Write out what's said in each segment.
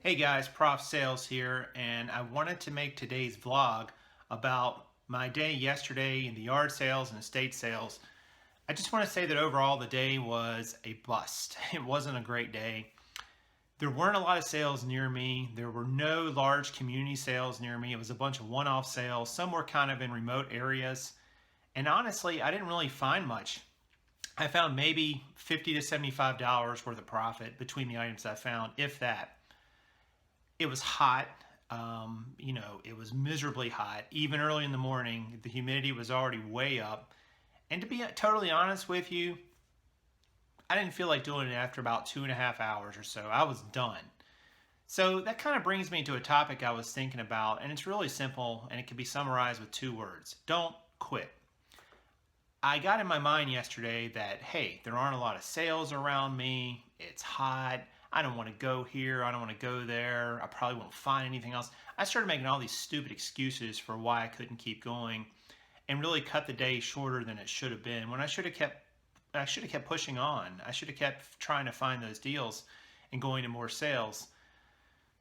Hey guys, Prof Sales here, and I wanted to make today's vlog about my day yesterday in the yard sales and estate sales. I just want to say that overall the day was a bust. It wasn't a great day. There weren't a lot of sales near me. There were no large community sales near me. It was a bunch of one-off sales. Some were kind of in remote areas. And honestly, I didn't really find much. I found maybe $50 to $75 worth of profit between the items I found, if that. It was hot. It was miserably hot. Even early in the morning, the humidity was already way up. And to be totally honest with you, I didn't feel like doing it after about 2.5 hours or so. I was done. So that kind of brings me to a topic I was thinking about, and it's really simple, and it can be summarized with 2 words. Don't quit. I got in my mind yesterday that, hey, there aren't a lot of sales around me. It's hot. I don't want to go here. I don't want to go there. I probably won't find anything else. I started making all these stupid excuses for why I couldn't keep going and really cut the day shorter than it should have been, when I should have kept pushing on. I should have kept trying to find those deals and going to more sales.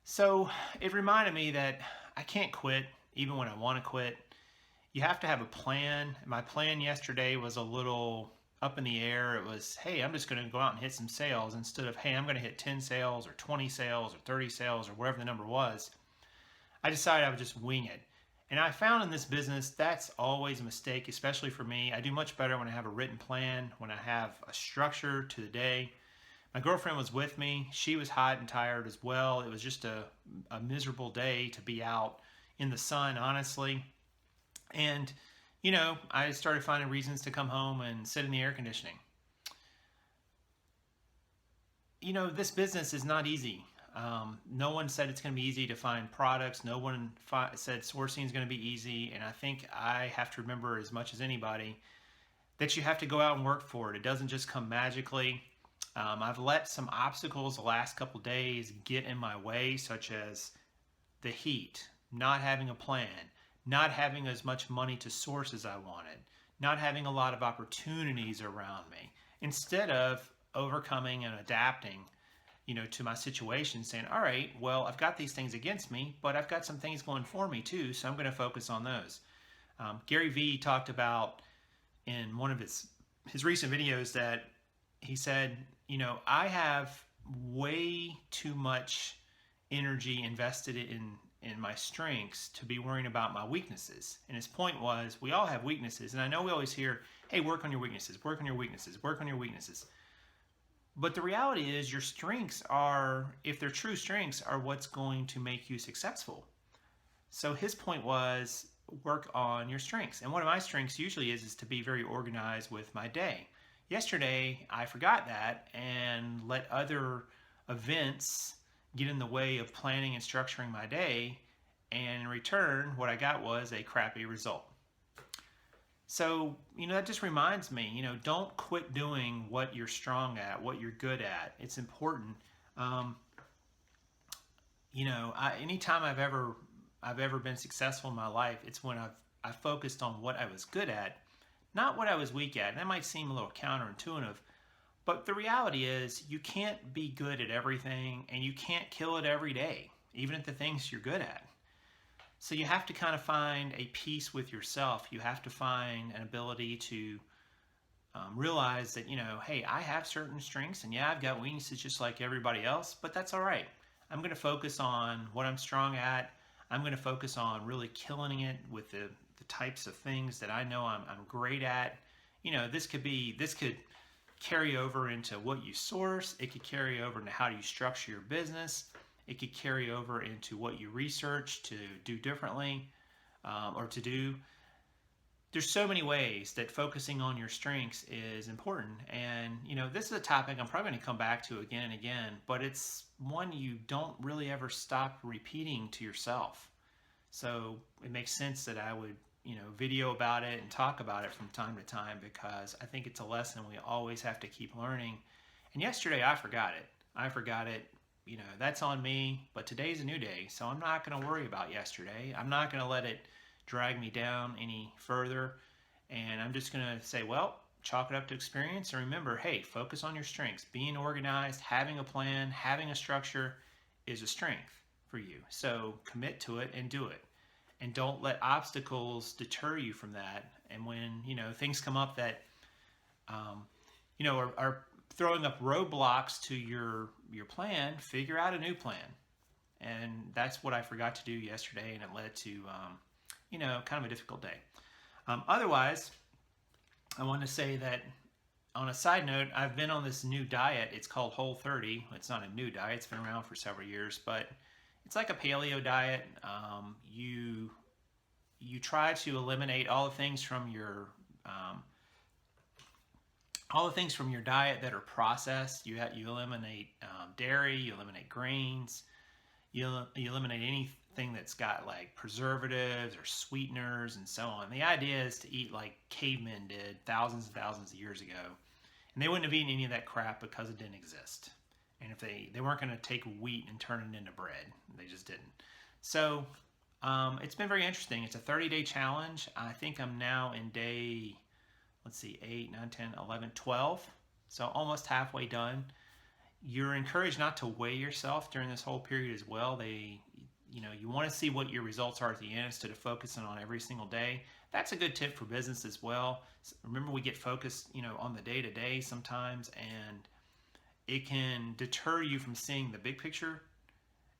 So it reminded me that I can't quit even when I want to quit. You have to have a plan. My plan yesterday was a little up in the air. It was, hey, I'm just going to go out and hit some sales, instead of, hey, I'm going to hit 10 sales or 20 sales or 30 sales or whatever the number was. I decided I would just wing it. And I found in this business that's always a mistake, especially for me. I do much better when I have a written plan, when I have a structure to the day. My girlfriend was with me. She was hot and tired as well. It was just a miserable day to be out in the sun, honestly. And, I started finding reasons to come home and sit in the air conditioning. This business is not easy. No one said it's going to be easy to find products. No one said sourcing is going to be easy. And I think I have to remember, as much as anybody, that you have to go out and work for it. It doesn't just come magically. I've let some obstacles the last couple days get in my way, such as the heat, not having a plan, not having as much money to source as I wanted, not having a lot of opportunities around me. Instead of overcoming and adapting, to my situation, saying, all right, well, I've got these things against me, but I've got some things going for me too, so I'm going to focus on those. Gary Vee talked about in one of his recent videos that he said, I have way too much energy invested in my strengths to be worrying about my weaknesses. And his point was, we all have weaknesses. And I know we always hear, hey, work on your weaknesses, work on your weaknesses, work on your weaknesses. But the reality is, your strengths are, if they're true strengths, are what's going to make you successful. So his point was, work on your strengths. And one of my strengths usually is to be very organized with my day. Yesterday, I forgot that and let other events get in the way of planning and structuring my day, and in return, what I got was a crappy result. So, that just reminds me, don't quit doing what you're strong at, what you're good at. It's important. Anytime I've ever been successful in my life, it's when I've focused on what I was good at, not what I was weak at. And that might seem a little counterintuitive, but the reality is, you can't be good at everything, and you can't kill it every day, even at the things you're good at. So you have to kind of find a peace with yourself. You have to find an ability to realize that, hey, I have certain strengths, and yeah, I've got weaknesses just like everybody else, but that's all right. I'm going to focus on what I'm strong at. I'm going to focus on really killing it with the types of things that I know I'm great at. This could carry over into what you source. It could carry over into how you structure your business. It could carry over into what you research to do differently, or to do. There's so many ways that focusing on your strengths is important. And, this is a topic I'm probably going to come back to again and again, but it's one you don't really ever stop repeating to yourself. So it makes sense that I would, video about it and talk about it from time to time, because I think it's a lesson we always have to keep learning. And yesterday I forgot it. That's on me, but today's a new day, so I'm not going to worry about yesterday. I'm not going to let it drag me down any further, and I'm just going to say, well, chalk it up to experience, and remember, hey, focus on your strengths. Being organized, having a plan, having a structure is a strength for you. So commit to it and do it. And don't let obstacles deter you from that. And when, things come up that, are throwing up roadblocks to your plan, figure out a new plan. And that's what I forgot to do yesterday, and it led to, kind of a difficult day. Otherwise, I want to say that on a side note, I've been on this new diet. It's called Whole30. It's not a new diet. It's been around for several years, but it's like a paleo diet. You try to eliminate all the things from your diet that are processed. You eliminate dairy. You eliminate grains. You eliminate anything that's got like preservatives or sweeteners and so on. The idea is to eat like cavemen did thousands and thousands of years ago. And they wouldn't have eaten any of that crap because it didn't exist. And if they weren't going to take wheat and turn it into bread. They just didn't. So it's been very interesting. It's a 30-day challenge. I think I'm now in day, 8, 9, 10, 11, 12. So almost halfway done. You're encouraged not to weigh yourself during this whole period as well. You want to see what your results are at the end instead of focusing on every single day. That's a good tip for business as well. Remember, we get focused, on the day-to-day sometimes, and it can deter you from seeing the big picture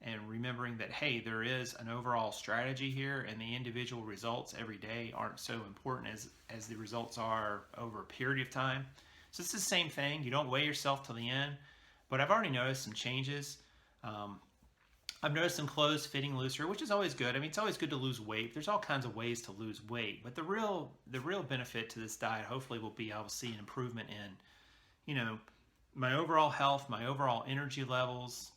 and remembering that, hey, there is an overall strategy here, and the individual results every day aren't so important as the results are over a period of time. So it's the same thing. You don't weigh yourself till the end. But I've already noticed some changes. I've noticed some clothes fitting looser, which is always good. I mean, it's always good to lose weight. There's all kinds of ways to lose weight. But the real benefit to this diet hopefully will be I will see an improvement in, my overall health, my overall energy levels,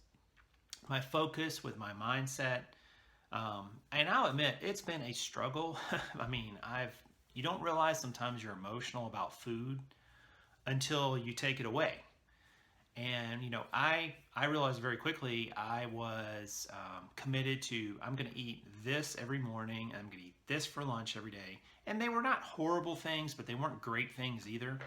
my focus with my mindset. And I'll admit, it's been a struggle. I mean, you don't realize sometimes you're emotional about food until you take it away. And, I realized very quickly I was committed to, I'm going to eat this every morning. I'm going to eat this for lunch every day. And they were not horrible things, but they weren't great things either.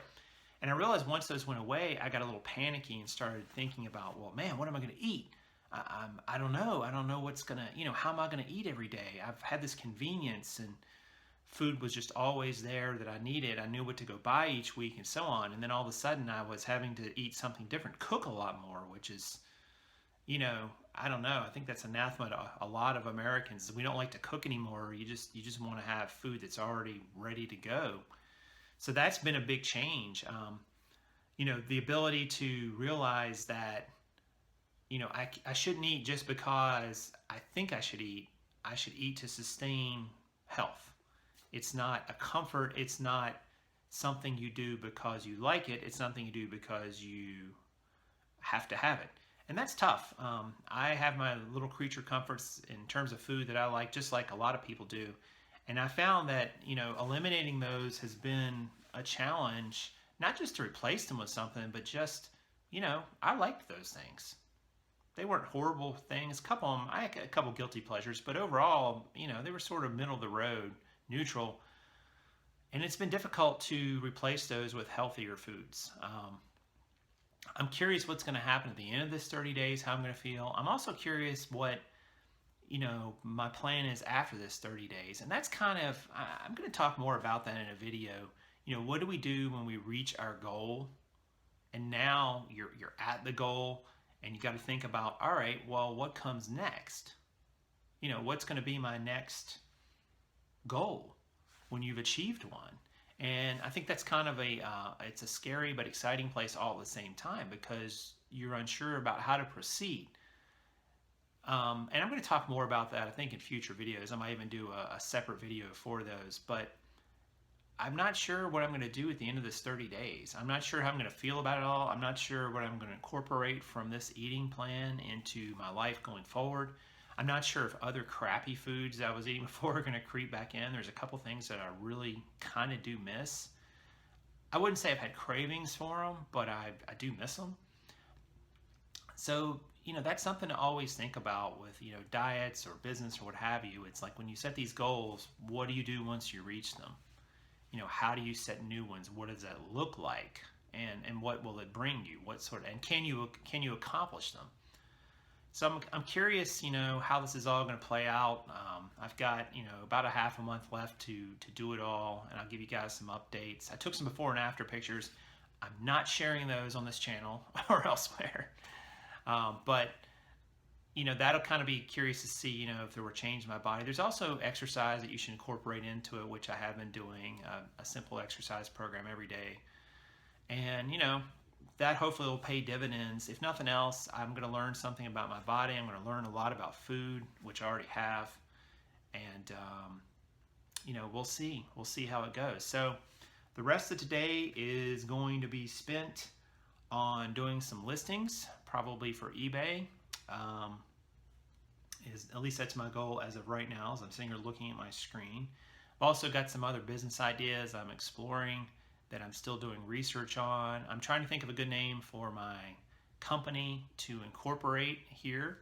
And I realized once those went away, I got a little panicky and started thinking about, well, man, what am I going to eat? I don't know. I don't know what's going to, how am I going to eat every day? I've had this convenience, and food was just always there that I needed. I knew what to go buy each week and so on. And then all of a sudden I was having to eat something different, cook a lot more, which is, I don't know. I think that's anathema to a lot of Americans. We don't like to cook anymore. You just want to have food that's already ready to go. So that's been a big change. The ability to realize that, I shouldn't eat just because I think I should eat. I should eat to sustain health. It's not a comfort. It's not something you do because you like it. It's something you do because you have to have it. And that's tough. I have my little creature comforts in terms of food that I like, just like a lot of people do. And I found that, eliminating those has been a challenge, not just to replace them with something, but just, I liked those things. They weren't horrible things. I had a couple guilty pleasures, but overall, they were sort of middle of the road, neutral. And it's been difficult to replace those with healthier foods. I'm curious what's going to happen at the end of this 30 days, how I'm going to feel. I'm also curious what, my plan is after this 30 days. And that's I'm going to talk more about that in a video. What do we do when we reach our goal? And now you're at the goal, and you got to think about, all right, well, what comes next? What's going to be my next goal when you've achieved one? And I think that's kind of it's a scary but exciting place all at the same time, because you're unsure about how to proceed. And I'm going to talk more about that, I think, in future videos. I might even do a separate video for those. But I'm not sure what I'm going to do at the end of this 30 days. I'm not sure how I'm going to feel about it all. I'm not sure what I'm going to incorporate from this eating plan into my life going forward. I'm not sure if other crappy foods I was eating before are going to creep back in. There's a couple things that I really kind of do miss. I wouldn't say I've had cravings for them, but I do miss them. So, that's something to always think about with, diets or business or what have you. It's like when you set these goals, what do you do once you reach them? How do you set new ones? What does that look like? And what will it bring you? And can you accomplish them? So I'm curious, how this is all going to play out. I've got, about a half a month left to do it all, and I'll give you guys some updates. I took some before and after pictures. I'm not sharing those on this channel or elsewhere. But that'll kind of be curious to see, if there were change in my body. There's also exercise that you should incorporate into it, which I have been doing, a simple exercise program every day. And, that hopefully will pay dividends. If nothing else, I'm going to learn something about my body. I'm going to learn a lot about food, which I already have. And, we'll see. We'll see how it goes. So the rest of today is going to be spent on doing some listings, probably for eBay. At least that's my goal as of right now, as I'm sitting here looking at my screen. I've also got some other business ideas I'm exploring that I'm still doing research on. I'm trying to think of a good name for my company to incorporate here.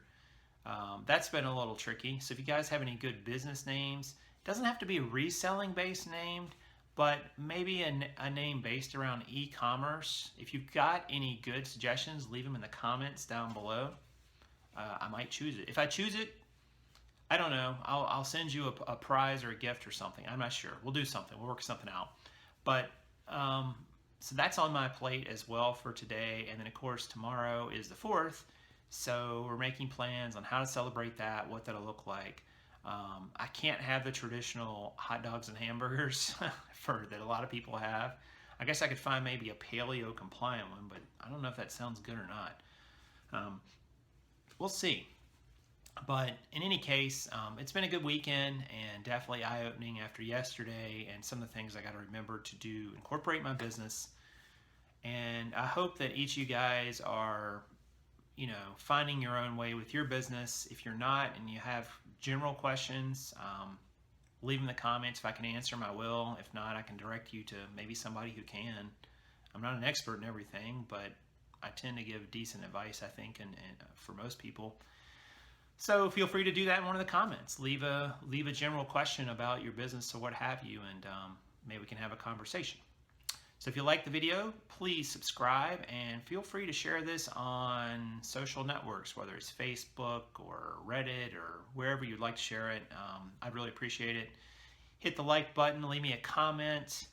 That's been a little tricky. So if you guys have any good business names, it doesn't have to be a reselling based name, but maybe a name based around e-commerce. If you've got any good suggestions, leave them in the comments down below. I might choose it. If I choose it, I don't know. I'll send you a prize or a gift or something. I'm not sure. We'll do something. We'll work something out. But so that's on my plate as well for today. And then of course tomorrow is the 4th. So we're making plans on how to celebrate that, what that'll look like. I can't have the traditional hot dogs and hamburgers that a lot of people have. I guess I could find maybe a paleo compliant one, but I don't know if that sounds good or not. We'll see. But in any case, it's been a good weekend and definitely eye-opening after yesterday and some of the things I got to remember to do, incorporate my business. And I hope that each of you guys are, finding your own way with your business. If you're not and you have general questions, leave them in the comments. If I can answer them, I will. If not, I can direct you to maybe somebody who can. I'm not an expert in everything, but I tend to give decent advice, I think, and for most people. So feel free to do that in one of the comments. Leave a general question about your business or what have you, and maybe we can have a conversation. So if you like the video, please subscribe and feel free to share this on social networks, whether it's Facebook or Reddit or wherever you'd like to share it. I'd really appreciate it. Hit the like button, leave me a comment.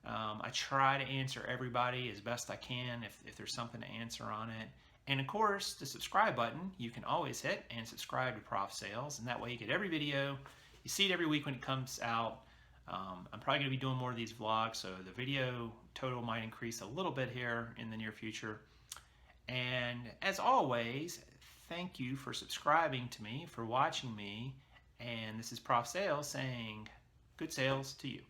I try to answer everybody as best I can if there's something to answer on it. And of course, the subscribe button, you can always hit and subscribe to Prof Sales, and that way you get every video. You see it every week when it comes out. I'm probably going to be doing more of these vlogs, so the video total might increase a little bit here in the near future. And as always, thank you for subscribing to me, for watching me, and this is Prof Sales saying good sales to you.